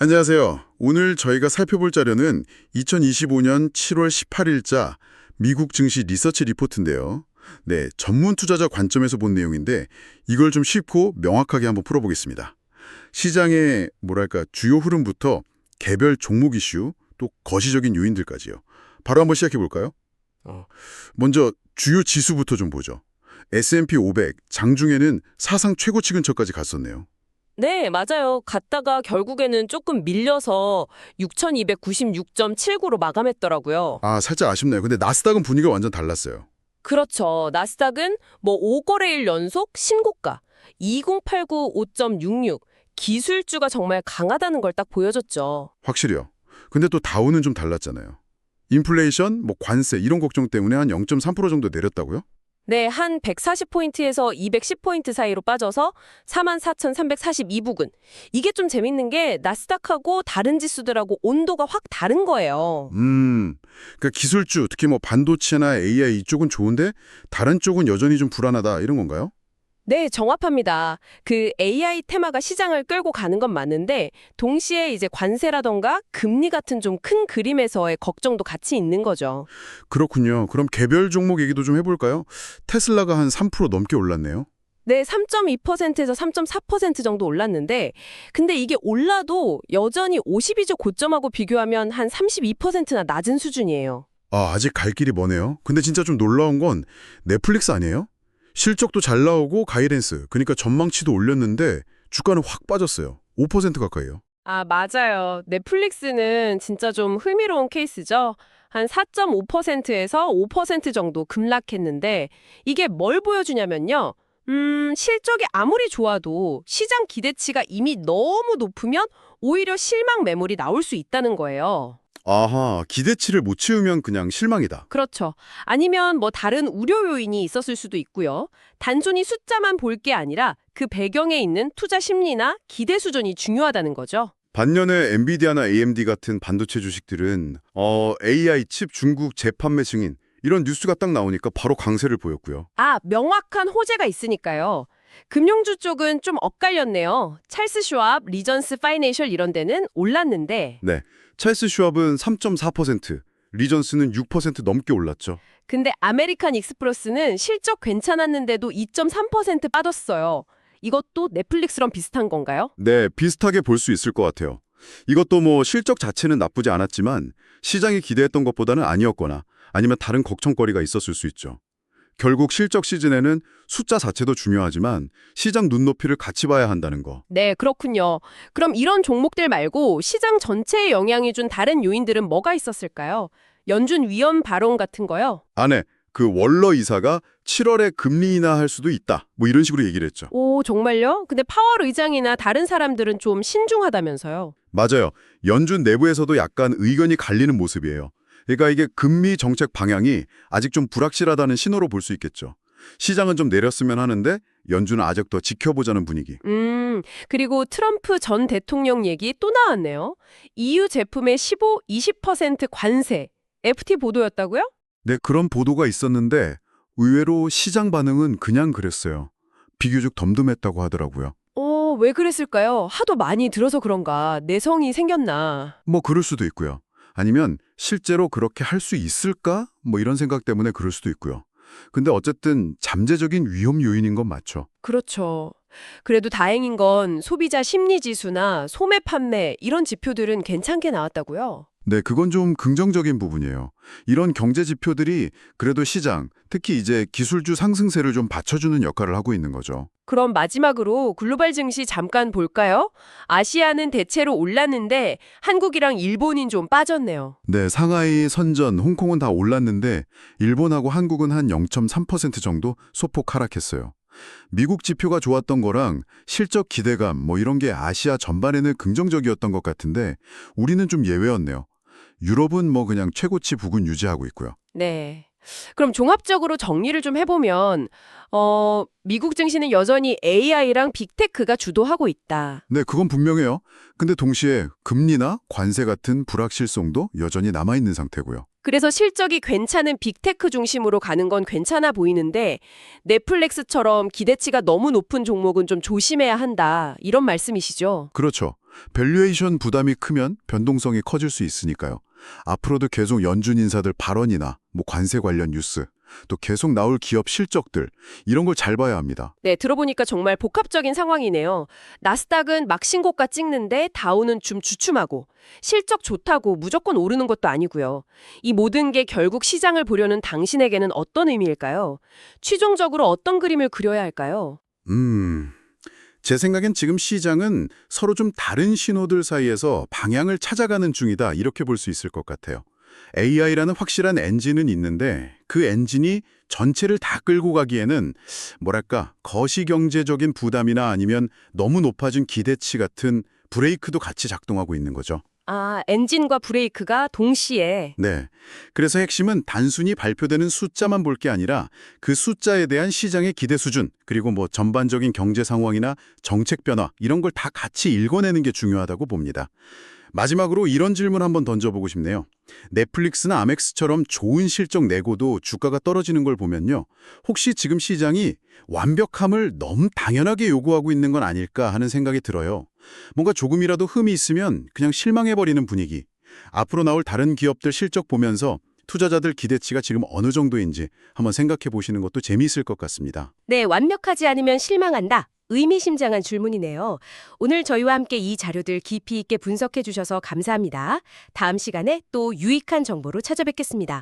안녕하세요. 오늘 저희가 살펴볼 자료는 2025년 7월 18일자 미국 증시 리서치 리포트인데요. 네, 전문 투자자 관점에서 본 내용인데 이걸 좀 쉽고 명확하게 한번 풀어보겠습니다. 시장의 주요 흐름부터 개별 종목 이슈, 또 거시적인 요인들까지요. 바로 한번 시작해 볼까요? 먼저 주요 지수부터 좀 보죠. S&P 500 장중에는 사상 최고치 근처까지 갔었네요. 네, 맞아요. 갔다가 결국에는 조금 밀려서 6,296.79로 마감했더라고요. 아, 살짝 아쉽네요. 근데 나스닥은 분위기가 완전 달랐어요. 그렇죠. 나스닥은 5거래일 연속 신고가 2089 5.66 기술주가 정말 강하다는 걸 딱 보여줬죠. 확실히요. 근데 또 다우는 좀 달랐잖아요. 인플레이션, 관세 이런 걱정 때문에 한 0.3% 정도 내렸다고요? 네, 한 140포인트에서 210포인트 사이로 빠져서 44,342부근. 이게 좀 재밌는 게 나스닥하고 다른 지수들하고 온도가 확 다른 거예요. 그러니까 기술주, 특히 반도체나 AI 이쪽은 좋은데 다른 쪽은 여전히 좀 불안하다 이런 건가요? 네, 정확합니다. 그 AI 테마가 시장을 끌고 가는 건 맞는데 동시에 이제 관세라던가 금리 같은 좀 큰 그림에서의 걱정도 같이 있는 거죠. 그렇군요. 그럼 개별 종목 얘기도 좀 해볼까요? 테슬라가 한 3% 넘게 올랐네요. 네, 3.2%에서 3.4% 정도 올랐는데 근데 이게 올라도 여전히 52주 고점하고 비교하면 한 32%나 낮은 수준이에요. 아, 아직 갈 길이 머네요. 근데 진짜 좀 놀라운 건 넷플릭스 아니에요? 실적도 잘 나오고 가이던스, 그러니까 전망치도 올렸는데 주가는 확 빠졌어요. 5% 가까이요. 아, 맞아요. 넷플릭스는 진짜 좀 흥미로운 케이스죠. 한 4.5%에서 5% 정도 급락했는데 이게 뭘 보여주냐면요. 실적이 아무리 좋아도 시장 기대치가 이미 너무 높으면 오히려 실망 매물이 나올 수 있다는 거예요. 아하, 기대치를 못 채우면 그냥 실망이다. 그렇죠. 아니면 다른 우려 요인이 있었을 수도 있고요. 단순히 숫자만 볼 게 아니라 그 배경에 있는 투자 심리나 기대 수준이 중요하다는 거죠. 반면에 엔비디아나 AMD 같은 반도체 주식들은 AI 칩 중국 재판매 증인 이런 뉴스가 딱 나오니까 바로 강세를 보였고요. 아, 명확한 호재가 있으니까요. 금융주 쪽은 좀 엇갈렸네요. 찰스 슈왑, 리전스 파이낸셜 이런 데는 올랐는데 네, 찰스 슈왑은 3.4%, 리전스는 6% 넘게 올랐죠. 근데 아메리칸 익스프레스는 실적 괜찮았는데도 2.3% 빠졌어요. 이것도 넷플릭스랑 비슷한 건가요? 네, 비슷하게 볼 수 있을 것 같아요. 이것도 실적 자체는 나쁘지 않았지만 시장이 기대했던 것보다는 아니었거나 아니면 다른 걱정거리가 있었을 수 있죠. 결국 실적 시즌에는 숫자 자체도 중요하지만 시장 눈높이를 같이 봐야 한다는 거. 네, 그렇군요. 그럼 이런 종목들 말고 시장 전체에 영향이 준 다른 요인들은 뭐가 있었을까요? 연준 위원 발언 같은 거요? 안에 그 월러 이사가 7월에 금리 인하할 수도 있다. 이런 식으로 얘기를 했죠. 오, 정말요? 근데 파월 의장이나 다른 사람들은 좀 신중하다면서요? 맞아요. 연준 내부에서도 약간 의견이 갈리는 모습이에요. 그러니까 이게 금리 정책 방향이 아직 좀 불확실하다는 신호로 볼 수 있겠죠. 시장은 좀 내렸으면 하는데 연준은 아직 더 지켜보자는 분위기. 그리고 트럼프 전 대통령 얘기 또 나왔네요. EU 제품에 15, 20% 관세. FT 보도였다고요? 네, 그런 보도가 있었는데 의외로 시장 반응은 그냥 그랬어요. 비교적 덤덤했다고 하더라고요. 왜 그랬을까요? 하도 많이 들어서 그런가? 내성이 생겼나? 그럴 수도 있고요. 아니면 실제로 그렇게 할 수 있을까? 이런 생각 때문에 그럴 수도 있고요. 근데 어쨌든 잠재적인 위험 요인인 건 맞죠. 그렇죠. 그래도 다행인 건 소비자 심리 지수나 소매 판매 이런 지표들은 괜찮게 나왔다고요? 네, 그건 좀 긍정적인 부분이에요. 이런 경제 지표들이 그래도 시장, 특히 이제 기술주 상승세를 좀 받쳐주는 역할을 하고 있는 거죠. 그럼 마지막으로 글로벌 증시 잠깐 볼까요? 아시아는 대체로 올랐는데 한국이랑 일본인 좀 빠졌네요. 네, 상하이, 선전, 홍콩은 다 올랐는데 일본하고 한국은 한 0.3% 정도 소폭 하락했어요. 미국 지표가 좋았던 거랑 실적 기대감 이런 게 아시아 전반에는 긍정적이었던 것 같은데 우리는 좀 예외였네요. 유럽은 그냥 최고치 부근 유지하고 있고요. 네. 그럼 종합적으로 정리를 좀 해보면 미국 증시는 여전히 AI랑 빅테크가 주도하고 있다. 네, 그건 분명해요. 근데 동시에 금리나 관세 같은 불확실성도 여전히 남아있는 상태고요. 그래서 실적이 괜찮은 빅테크 중심으로 가는 건 괜찮아 보이는데 넷플릭스처럼 기대치가 너무 높은 종목은 좀 조심해야 한다. 이런 말씀이시죠? 그렇죠. 밸류에이션 부담이 크면 변동성이 커질 수 있으니까요. 앞으로도 계속 연준 인사들 발언이나 관세 관련 뉴스, 또 계속 나올 기업 실적들, 이런 걸 잘 봐야 합니다. 네, 들어보니까 정말 복합적인 상황이네요. 나스닥은 막 신고가 찍는데 다우는 좀 주춤하고 실적 좋다고 무조건 오르는 것도 아니고요. 이 모든 게 결국 시장을 보려는 당신에게는 어떤 의미일까요? 최종적으로 어떤 그림을 그려야 할까요? 제 생각엔 지금 시장은 서로 좀 다른 신호들 사이에서 방향을 찾아가는 중이다, 이렇게 볼 수 있을 것 같아요. AI라는 확실한 엔진은 있는데 그 엔진이 전체를 다 끌고 가기에는 거시경제적인 부담이나 아니면 너무 높아진 기대치 같은 브레이크도 같이 작동하고 있는 거죠. 아, 엔진과 브레이크가 동시에. 네. 그래서 핵심은 단순히 발표되는 숫자만 볼 게 아니라 그 숫자에 대한 시장의 기대 수준, 그리고 전반적인 경제 상황이나 정책 변화, 이런 걸 다 같이 읽어내는 게 중요하다고 봅니다. 마지막으로 이런 질문 한번 던져보고 싶네요. 넷플릭스나 아멕스처럼 좋은 실적 내고도 주가가 떨어지는 걸 보면요, 혹시 지금 시장이 완벽함을 너무 당연하게 요구하고 있는 건 아닐까 하는 생각이 들어요. 뭔가 조금이라도 흠이 있으면 그냥 실망해버리는 분위기. 앞으로 나올 다른 기업들 실적 보면서 투자자들 기대치가 지금 어느 정도인지 한번 생각해 보시는 것도 재미있을 것 같습니다. 네, 완벽하지 않으면 실망한다. 의미심장한 질문이네요. 오늘 저희와 함께 이 자료들 깊이 있게 분석해 주셔서 감사합니다. 다음 시간에 또 유익한 정보로 찾아뵙겠습니다.